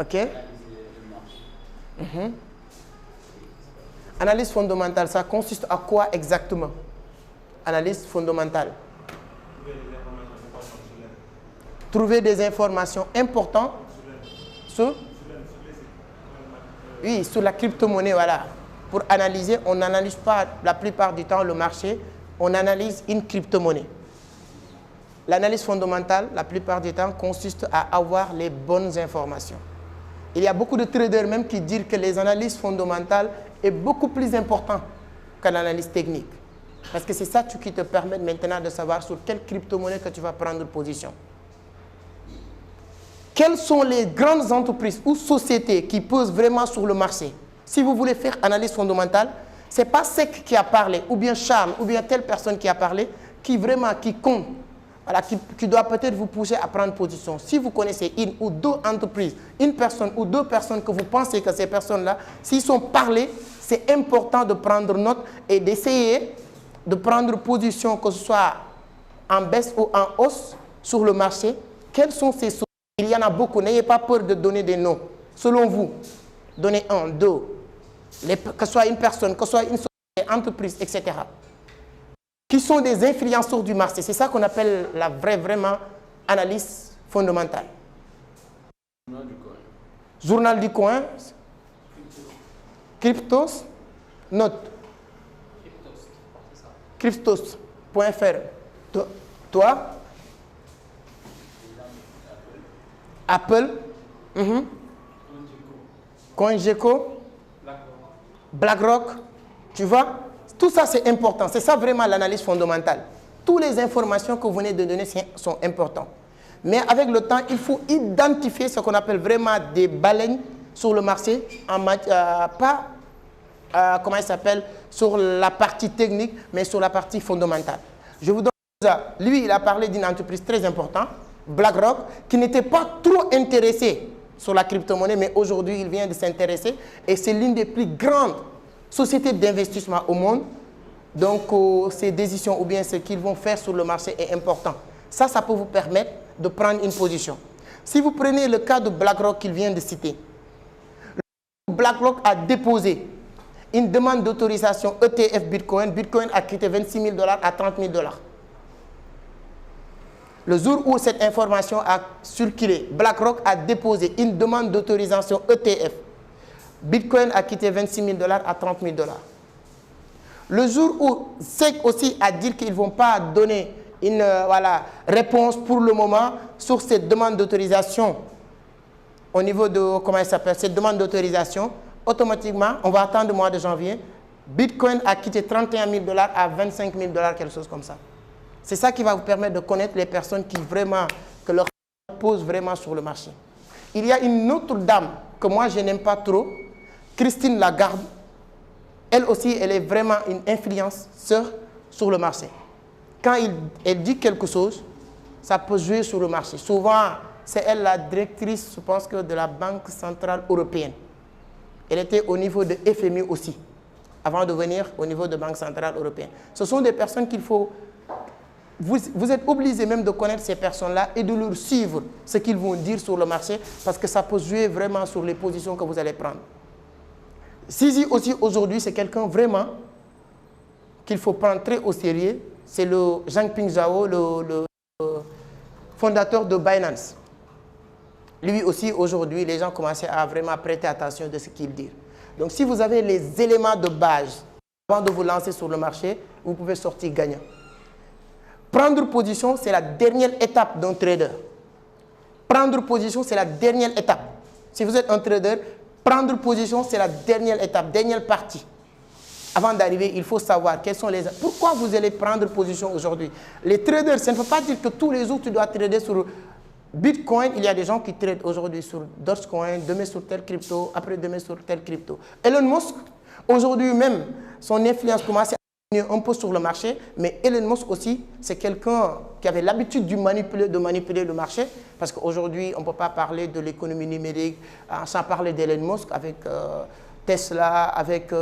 Ok. Analyse fondamentale, ça consiste à quoi exactement? Analyse fondamentale. Trouver des informations importantes sur, oui, sur la crypto-monnaie, voilà. Pour analyser, on n'analyse pas la plupart du temps le marché, on analyse une crypto-monnaie. L'analyse fondamentale, la plupart du temps, consiste à avoir les bonnes informations. Il y a beaucoup de traders même qui disent que les analyses fondamentales est beaucoup plus important que l'analyse technique. Parce que c'est ça qui te permet maintenant de savoir sur quelle crypto-monnaie que tu vas prendre position. Quelles sont les grandes entreprises ou sociétés qui posent vraiment sur le marché? Si vous voulez faire analyse fondamentale, ce n'est pas Sec qui a parlé, ou bien Charles, ou bien telle personne qui a parlé, qui compte. Voilà, qui doit peut-être vous pousser à prendre position. Si vous connaissez une ou deux entreprises, une personne ou deux personnes que vous pensez que ces personnes-là, s'ils sont parlés, c'est important de prendre note et d'essayer de prendre position, que ce soit en baisse ou en hausse sur le marché. Quelles sont ces sources? Il y en a beaucoup. N'ayez pas peur de donner des noms. Selon vous, donnez un, deux, que ce soit une personne, que ce soit une société, entreprise, etc. Qui sont des influenceurs du marché. C'est ça qu'on appelle la vraiment analyse fondamentale. Journal du coin. Journal du coin. Cryptos. Note. Cryptos.fr. Toi. Apple. CoinGecko. BlackRock. Tu vois? Tout ça, c'est important. C'est ça vraiment l'analyse fondamentale. Toutes les informations que vous venez de donner sont importantes. Mais avec le temps, il faut identifier ce qu'on appelle vraiment des baleines sur le marché, pas comment il s'appelle, sur la partie technique, mais sur la partie fondamentale. Je vous donne ça. Lui, il a parlé d'une entreprise très importante, BlackRock, qui n'était pas trop intéressé sur la crypto-monnaie, mais aujourd'hui, il vient de s'intéresser et c'est l'une des plus grandes sociétés d'investissement au monde. Donc, ces décisions ou bien ce qu'ils vont faire sur le marché est important. Ça peut vous permettre de prendre une position. Si vous prenez le cas de BlackRock qu'il vient de citer, BlackRock a déposé une demande d'autorisation ETF Bitcoin. Bitcoin a quitté $26 000 à $30 000. Le jour où cette information a circulé, BlackRock a déposé une demande d'autorisation ETF. Bitcoin a quitté $26 000 à $30 000. Le jour où SEC aussi a dit qu'ils ne vont pas donner une réponse pour le moment sur cette demande d'autorisation, au niveau de, comment elle s'appelle, cette demande d'autorisation, automatiquement, on va attendre le mois de janvier, Bitcoin a quitté $31 000 à $25 000, quelque chose comme ça. C'est ça qui va vous permettre de connaître les personnes qui vraiment, que leur pose vraiment sur le marché. Il y a une autre dame que moi je n'aime pas trop, Christine Lagarde. Elle aussi, elle est vraiment une influenceur sur le marché. Quand elle dit quelque chose, ça peut jouer sur le marché. Souvent, c'est elle la directrice, je pense que de la Banque Centrale Européenne. Elle était au niveau de FMI aussi, avant de venir au niveau de Banque Centrale Européenne. Ce sont des personnes qu'il faut... Vous êtes obligé même de connaître ces personnes-là et de leur suivre ce qu'ils vont dire sur le marché parce que ça peut jouer vraiment sur les positions que vous allez prendre. Sisi aussi aujourd'hui, c'est quelqu'un vraiment qu'il faut prendre très au sérieux. C'est le Changpeng Zhao, le fondateur de Binance. Lui aussi, aujourd'hui, les gens commencent à vraiment prêter attention de ce qu'il dit. Donc, si vous avez les éléments de base avant de vous lancer sur le marché, vous pouvez sortir gagnant. Prendre position, c'est la dernière étape d'un trader. Prendre position, c'est la dernière étape. Si vous êtes un trader, prendre position, c'est la dernière étape, dernière partie. Avant d'arriver, il faut savoir quels sont les... Pourquoi vous allez prendre position aujourd'hui? Les traders, ça ne veut pas dire que tous les jours, tu dois trader sur Bitcoin. Il y a des gens qui tradent aujourd'hui sur Dogecoin, demain sur telle crypto, après demain sur telle crypto. Elon Musk, aujourd'hui même, son influence commence à venir un peu sur le marché, mais Elon Musk aussi, c'est quelqu'un qui avait l'habitude de manipuler le marché, parce qu'aujourd'hui, on ne peut pas parler de l'économie numérique sans parler d'Elon Musk avec Tesla, avec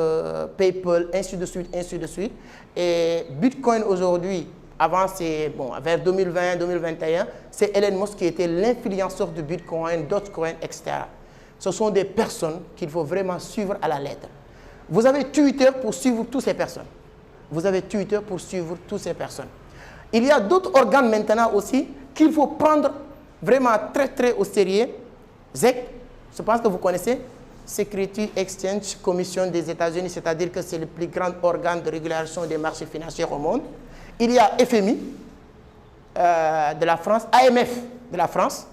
PayPal, ainsi de suite, ainsi de suite. Et Bitcoin aujourd'hui, avant, c'est bon, vers 2020, 2021, c'est Elon Musk qui était l'influenceur de Bitcoin, Dogecoin, etc. ce sont des personnes qu'il faut vraiment suivre à la lettre. Vous avez Twitter pour suivre toutes ces personnes. Vous avez Twitter pour suivre toutes ces personnes. Il y a d'autres organes maintenant aussi qu'il faut prendre vraiment très très au sérieux. SEC, je pense que vous connaissez, Security Exchange Commission des États-Unis, c'est-à-dire que c'est le plus grand organe de régulation des marchés financiers au monde. Il y a FMI de la France, AMF de la France.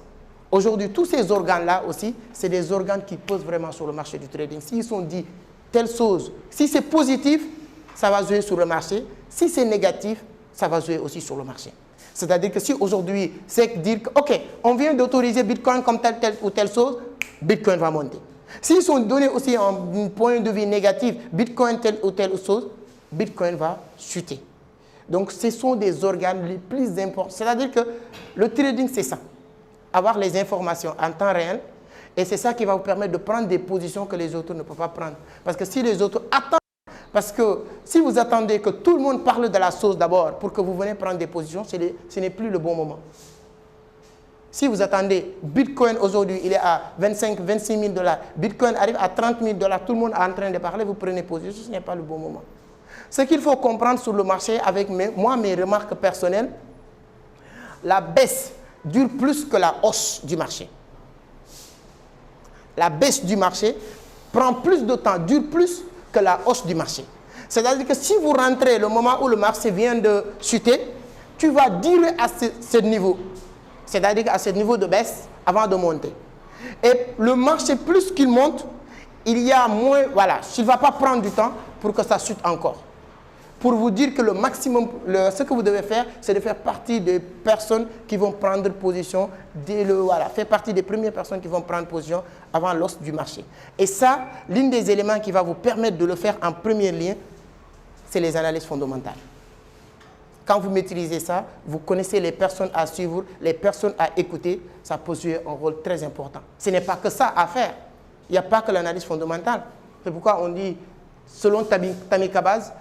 Aujourd'hui, tous ces organes-là aussi, c'est des organes qui posent vraiment sur le marché du trading. S'ils sont dit telle chose, si c'est positif, ça va jouer sur le marché. Si c'est négatif, ça va jouer aussi sur le marché. C'est-à-dire que si aujourd'hui, c'est dire que, OK, on vient d'autoriser Bitcoin comme telle ou telle chose, Bitcoin va monter. S'ils sont donnés aussi un point de vue négatif, Bitcoin telle ou telle chose, Bitcoin va chuter. Donc, ce sont des organes les plus importants. C'est-à-dire que le trading, c'est ça. Avoir les informations en temps réel. Et c'est ça qui va vous permettre de prendre des positions que les autres ne peuvent pas prendre. Parce que si les autres attendent, parce que si vous attendez que tout le monde parle de la chose d'abord pour que vous venez prendre des positions, ce n'est plus le bon moment. Si vous attendez, Bitcoin aujourd'hui, il est à 25, 26 000 $. Bitcoin arrive à 30 000 $. Tout le monde est en train de parler, vous prenez position, ce n'est pas le bon moment. Ce qu'il faut comprendre sur le marché, avec mes remarques personnelles, la baisse dure plus que la hausse du marché. La baisse du marché prend plus de temps, dure plus que la hausse du marché. C'est-à-dire que si vous rentrez le moment où le marché vient de chuter, tu vas durer à ce niveau. C'est-à-dire à ce niveau de baisse avant de monter. Et le marché, plus qu'il monte, il y a moins, voilà, il ne va pas prendre du temps pour que ça chute encore. Pour vous dire que le maximum, ce que vous devez faire, c'est de faire partie des personnes qui vont prendre position, faire partie des premières personnes qui vont prendre position avant l'os du marché. Et ça, l'un des éléments qui va vous permettre de le faire en premier lien, c'est les analyses fondamentales. Quand vous maîtrisez ça, vous connaissez les personnes à suivre, les personnes à écouter, ça peut jouer un rôle très important. Ce n'est pas que ça à faire. Il n'y a pas que l'analyse fondamentale. C'est pourquoi on dit, selon Tammy Kabaz,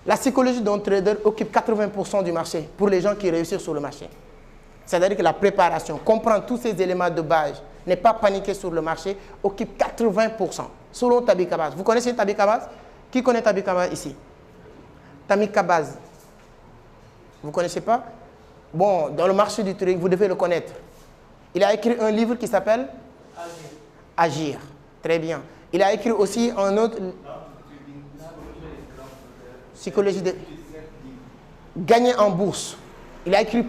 la psychologie d'un trader occupe 80% du marché pour les gens qui réussissent sur le marché. C'est-à-dire que la préparation, comprendre tous ces éléments de base, ne pas paniquer sur le marché, occupe 80%, selon Tammy Kabaz. Vous connaissez Tammy Kabaz? Qui connaît Tammy Kabaz ici? Tammy Kabaz. Vous ne connaissez pas? Bon, dans le marché du trading, vous devez le connaître. Il a écrit un livre qui s'appelle Agir. Très bien. Il a écrit aussi un autre... Psychologie de... Gagner en bourse. Il a écrit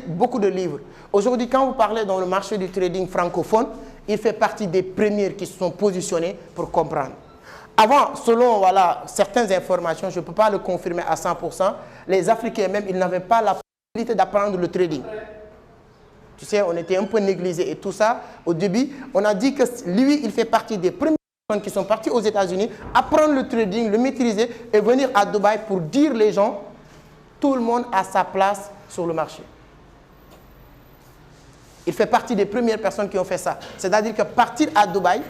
beaucoup de livres. Aujourd'hui, quand vous parlez dans le marché du trading francophone, il fait partie des premiers qui se sont positionnés pour comprendre. Avant, selon certaines informations, je ne peux pas le confirmer à 100%, les Africains même, ils n'avaient pas la possibilité d'apprendre le trading. Tu sais, on était un peu négligés et tout ça. Au début, on a dit que lui, il fait partie des premières personnes qui sont parties aux États-Unis, apprendre le trading, le maîtriser et venir à Dubaï pour dire les gens, tout le monde a sa place sur le marché. Il fait partie des premières personnes qui ont fait ça. C'est-à-dire que partir à Dubaï,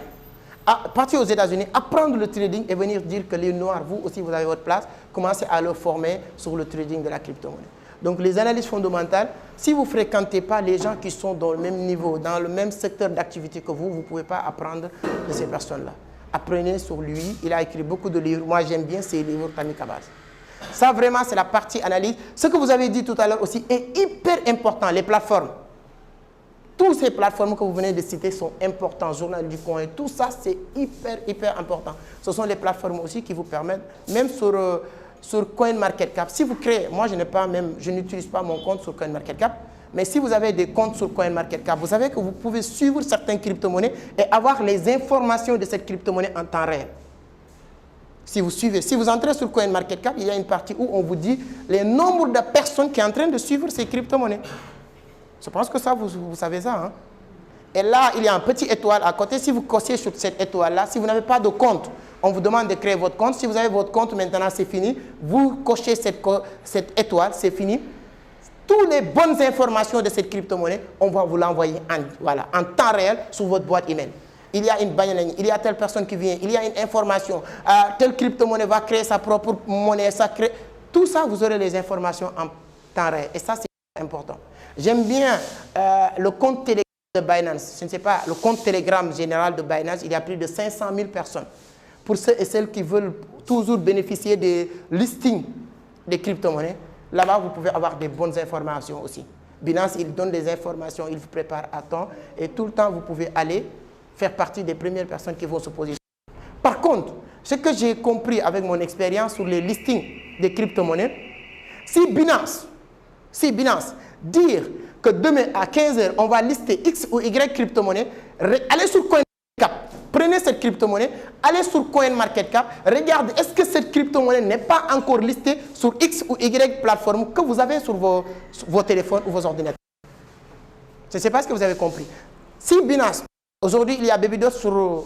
partir aux États-Unis, apprendre le trading et venir dire que les Noirs, vous aussi, vous avez votre place, commencez à leur former sur le trading de la crypto-monnaie. Donc, les analyses fondamentales, si vous ne fréquentez pas les gens qui sont dans le même niveau, dans le même secteur d'activité que vous ne pouvez pas apprendre de ces personnes-là. Apprenez sur lui. Il a écrit beaucoup de livres. Moi, j'aime bien ces livres, Tammy Kabaz. Ça, vraiment, c'est la partie analyse. Ce que vous avez dit tout à l'heure aussi est hyper important, les plateformes. Toutes ces plateformes que vous venez de citer sont importantes, Journal du Coin, tout ça c'est hyper important. Ce sont les plateformes aussi qui vous permettent, même sur CoinMarketCap, si vous créez, moi je n'utilise pas mon compte sur CoinMarketCap, mais si vous avez des comptes sur CoinMarketCap, vous savez que vous pouvez suivre certaines crypto-monnaies et avoir les informations de cette crypto-monnaie en temps réel. Si vous suivez, si vous entrez sur CoinMarketCap, il y a une partie où on vous dit les nombres de personnes qui sont en train de suivre ces crypto-monnaies. Je pense que ça, vous savez ça. Hein? Et là, il y a un petit étoile à côté. Si vous cochez sur cette étoile-là, si vous n'avez pas de compte, on vous demande de créer votre compte. Si vous avez votre compte, maintenant, c'est fini. Vous cochez cette étoile, c'est fini. Toutes les bonnes informations de cette crypto-monnaie, on va vous l'envoyer en temps réel sur votre boîte email. Il y a une banane, il y a telle personne qui vient, il y a une information. Telle crypto-monnaie va créer sa propre monnaie. Tout ça, vous aurez les informations en temps réel. Et ça, c'est important. J'aime bien le compte Telegram de Binance, je ne sais pas, le compte Telegram général de Binance, il y a plus de 500 000 personnes. Pour ceux et celles qui veulent toujours bénéficier des listings des crypto-monnaies, là-bas, vous pouvez avoir des bonnes informations aussi. Binance, il donne des informations, il vous prépare à temps et tout le temps, vous pouvez aller faire partie des premières personnes qui vont se positionner. Par contre, ce que j'ai compris avec mon expérience sur les listings des crypto-monnaies, si Binance, dire que demain à 15 h, on va lister X ou Y crypto-monnaie, allez sur CoinMarketCap, prenez cette crypto-monnaie, allez sur CoinMarketCap, regardez est-ce que cette crypto-monnaie n'est pas encore listée sur X ou Y plateforme que vous avez sur vos téléphones ou vos ordinateurs. Je ne sais pas ce que vous avez compris. Si Binance, aujourd'hui il y a Babydos sur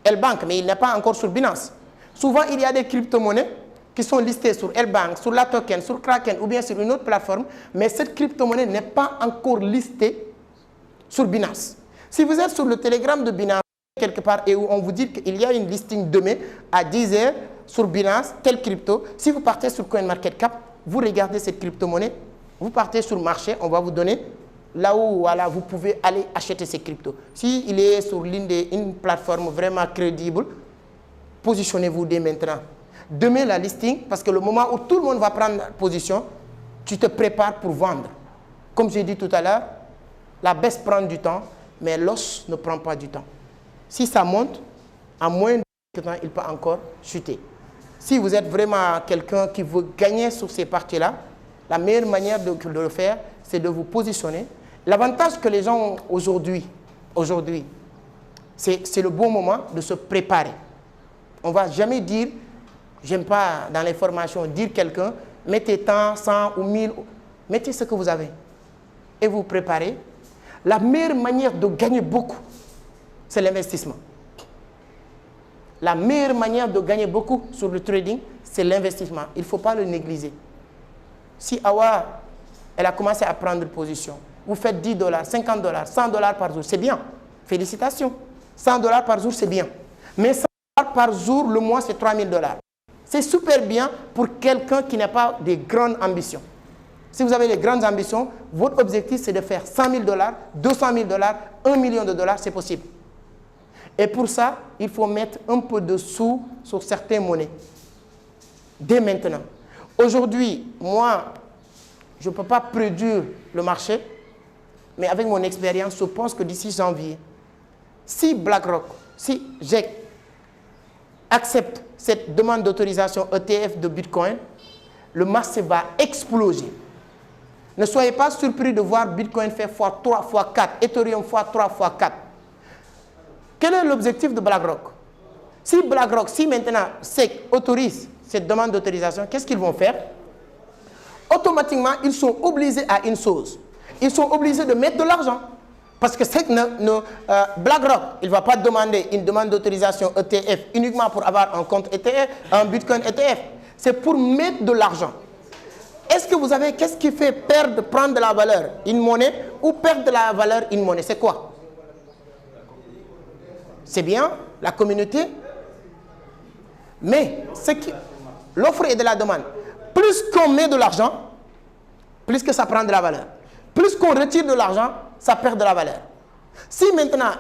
L-Bank, mais il n'est pas encore sur Binance. Souvent il y a des crypto-monnaies qui sont listées sur L-Bank, sur la Token, sur Kraken ou bien sur une autre plateforme, mais cette crypto-monnaie n'est pas encore listée sur Binance. Si vous êtes sur le Telegram de Binance, quelque part, et où on vous dit qu'il y a une listing demain à 10 h sur Binance, telle crypto, si vous partez sur CoinMarketCap, vous regardez cette crypto-monnaie, vous partez sur le marché, on va vous donner là où voilà, vous pouvez aller acheter ces cryptos. S'il est sur une plateforme vraiment crédible, positionnez-vous dès maintenant. Demain, la listing, parce que le moment où tout le monde va prendre position, tu te prépares pour vendre. Comme j'ai dit tout à l'heure, la baisse prend du temps, mais l'os ne prend pas du temps. Si ça monte, en moins de temps, il peut encore chuter. Si vous êtes vraiment quelqu'un qui veut gagner sur ces parties-là, la meilleure manière de le faire, c'est de vous positionner. L'avantage que les gens ont aujourd'hui, c'est le bon moment de se préparer. On ne va jamais dire, j'aime pas dans les formations, dire quelqu'un, mettez tant, 100 ou 1000, mettez ce que vous avez et vous préparez. La meilleure manière de gagner beaucoup, c'est l'investissement. La meilleure manière de gagner beaucoup sur le trading, c'est l'investissement. Il ne faut pas le négliger. Si Awa, elle a commencé à prendre position, vous faites 10 $, 50 $, 100 $ par jour, c'est bien. Félicitations. 100 $ par jour, c'est bien. Mais 100 $ par jour, le mois, c'est 3 000 $. C'est super bien pour quelqu'un qui n'a pas de grandes ambitions. Si vous avez de grandes ambitions, votre objectif, c'est de faire 100 000 $, 200 000 $, 1 million de dollars, c'est possible. Et pour ça, il faut mettre un peu de sous sur certaines monnaies. Dès maintenant. Aujourd'hui, moi, je ne peux pas prédire le marché, mais avec mon expérience, je pense que d'ici janvier, si BlackRock, si JEC accepte cette demande d'autorisation ETF de Bitcoin, le marché va exploser. Ne soyez pas surpris de voir Bitcoin faire x3, x4, Ethereum x3, x4. Quel est l'objectif de BlackRock? Si BlackRock, si maintenant SEC autorise cette demande d'autorisation, qu'est-ce qu'ils vont faire? Automatiquement, ils sont obligés à une chose. Ils sont obligés de mettre de l'argent. Parce que BlackRock, il ne va pas demander une demande d'autorisation ETF uniquement pour avoir un compte ETF, un Bitcoin ETF. C'est pour mettre de l'argent. Est-ce que vous savez qu'est-ce qui fait prendre de la valeur une monnaie ou perdre de la valeur une monnaie? C'est quoi? C'est bien la communauté, mais l'offre et de la demande. Plus qu'on met de l'argent, plus que ça prend de la valeur. Plus qu'on retire de l'argent, ça perd de la valeur. Si maintenant,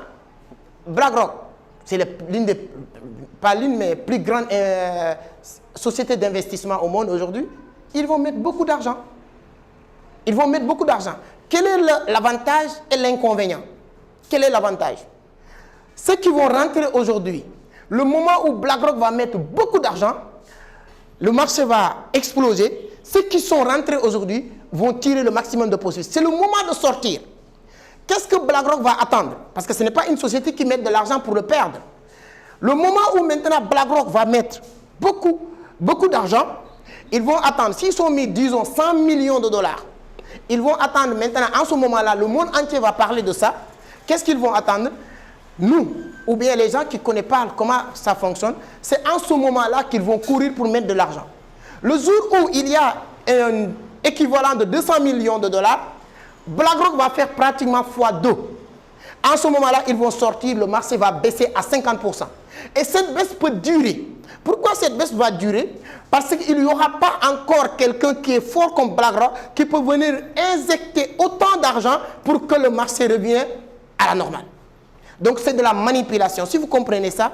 BlackRock, c'est l'une des, pas l'une, mais plus grande société d'investissement au monde aujourd'hui, ils vont mettre beaucoup d'argent. Ils vont mettre beaucoup d'argent. Quel est l'avantage et l'inconvénient? Quel est l'avantage? Ceux qui vont rentrer aujourd'hui, le moment où BlackRock va mettre beaucoup d'argent, le marché va exploser. Ceux qui sont rentrés aujourd'hui vont tirer le maximum de profit. C'est le moment de sortir. Qu'est-ce que BlackRock va attendre? Parce que ce n'est pas une société qui met de l'argent pour le perdre. Le moment où maintenant BlackRock va mettre beaucoup d'argent, ils vont attendre. S'ils sont mis, disons, 100 millions de dollars, ils vont attendre maintenant, en ce moment-là, le monde entier va parler de ça. Qu'est-ce qu'ils vont attendre? Nous, ou bien les gens qui ne connaissent pas comment ça fonctionne, c'est en ce moment-là qu'ils vont courir pour mettre de l'argent. Le jour où il y a un équivalent de 200 millions de dollars, BlackRock va faire pratiquement x2. En ce moment-là, ils vont sortir, le marché va baisser à 50%. Et cette baisse peut durer. Pourquoi cette baisse va durer? Parce qu'il n'y aura pas encore quelqu'un qui est fort comme BlackRock qui peut venir injecter autant d'argent pour que le marché revienne à la normale. Donc, c'est de la manipulation. Si vous comprenez ça,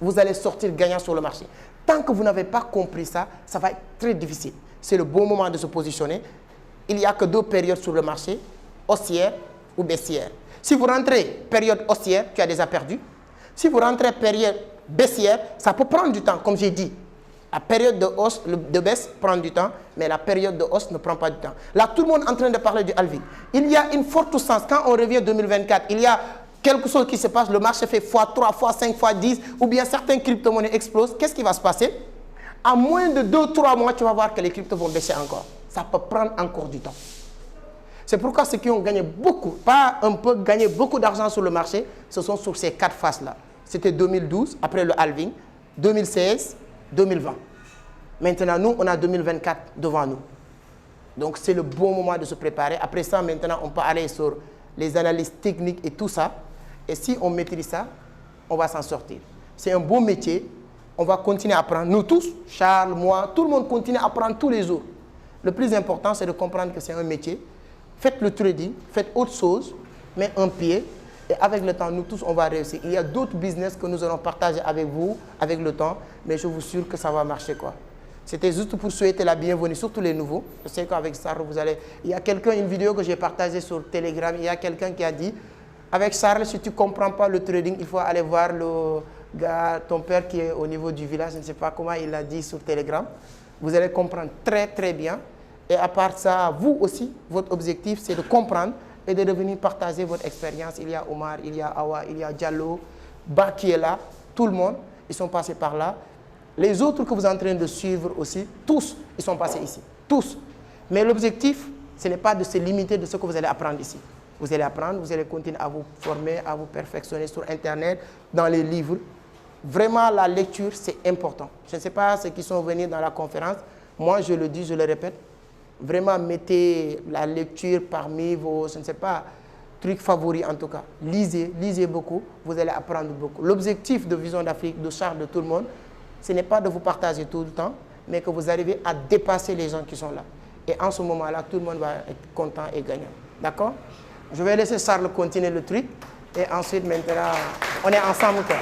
vous allez sortir gagnant sur le marché. Tant que vous n'avez pas compris ça, ça va être très difficile. C'est le bon moment de se positionner. Il n'y a que 2 périodes sur le marché, haussière ou baissière. Si vous rentrez période haussière, tu as déjà perdu. Si vous rentrez période baissière, ça peut prendre du temps, comme j'ai dit. La période de hausse, de baisse prend du temps, mais la période de hausse ne prend pas du temps. Là, tout le monde est en train de parler du halving. Il y a une forte sens. Quand on revient 2024, il y a quelque chose qui se passe, le marché fait x3, x5, x10, ou bien certaines crypto-monnaies explosent. Qu'est-ce qui va se passer? À moins de 2-3 mois, tu vas voir que les cryptos vont baisser encore. Ça peut prendre encore du temps. C'est pourquoi ceux qui ont gagné beaucoup, pas un peu, gagné beaucoup d'argent sur le marché, ce sont sur ces 4 phases-là. C'était 2012, après le halving, 2016, 2020. Maintenant, nous, on a 2024 devant nous. Donc, c'est le bon moment de se préparer. Après ça, maintenant, on peut aller sur les analyses techniques et tout ça. Et si on maîtrise ça, on va s'en sortir. C'est un beau métier. On va continuer à apprendre. Nous tous, Charles, moi, tout le monde continue à apprendre tous les jours. Le plus important, c'est de comprendre que c'est un métier. Faites le trading, faites autre chose, mais un pied. Et avec le temps, nous tous, on va réussir. Il y a d'autres business que nous allons partager avec vous, avec le temps. Mais je vous assure que ça va marcher, quoi. C'était juste pour souhaiter la bienvenue, surtout les nouveaux. Je sais qu'avec Charles, vous allez... Il y a quelqu'un, une vidéo que j'ai partagée sur Telegram, il y a quelqu'un qui a dit, avec Charles, si tu ne comprends pas le trading, il faut aller voir le gars, ton père qui est au niveau du village, je ne sais pas comment il l'a dit sur Telegram. Vous allez comprendre très, très bien. Et à part ça, vous aussi, votre objectif, c'est de comprendre et de revenir partager votre expérience. Il y a Omar, il y a Awa, il y a Diallo, Ba qui est là, tout le monde, ils sont passés par là. Les autres que vous êtes en train de suivre aussi, tous, ils sont passés ici. Tous. Mais l'objectif, ce n'est pas de se limiter de ce que vous allez apprendre ici. Vous allez apprendre, vous allez continuer à vous former, à vous perfectionner sur Internet, dans les livres. Vraiment, la lecture, c'est important. Je ne sais pas ceux qui sont venus dans la conférence. Moi, je le dis, je le répète. Vraiment, mettez la lecture parmi vos, je ne sais pas, trucs favoris en tout cas. Lisez, lisez beaucoup, vous allez apprendre beaucoup. L'objectif de Vision d'Afrique, de Charles, de tout le monde, ce n'est pas de vous partager tout le temps, mais que vous arrivez à dépasser les gens qui sont là. Et en ce moment-là, tout le monde va être content et gagnant. D'accord? Je vais laisser Charles continuer le truc. Et ensuite, maintenant, on est ensemble, quoi.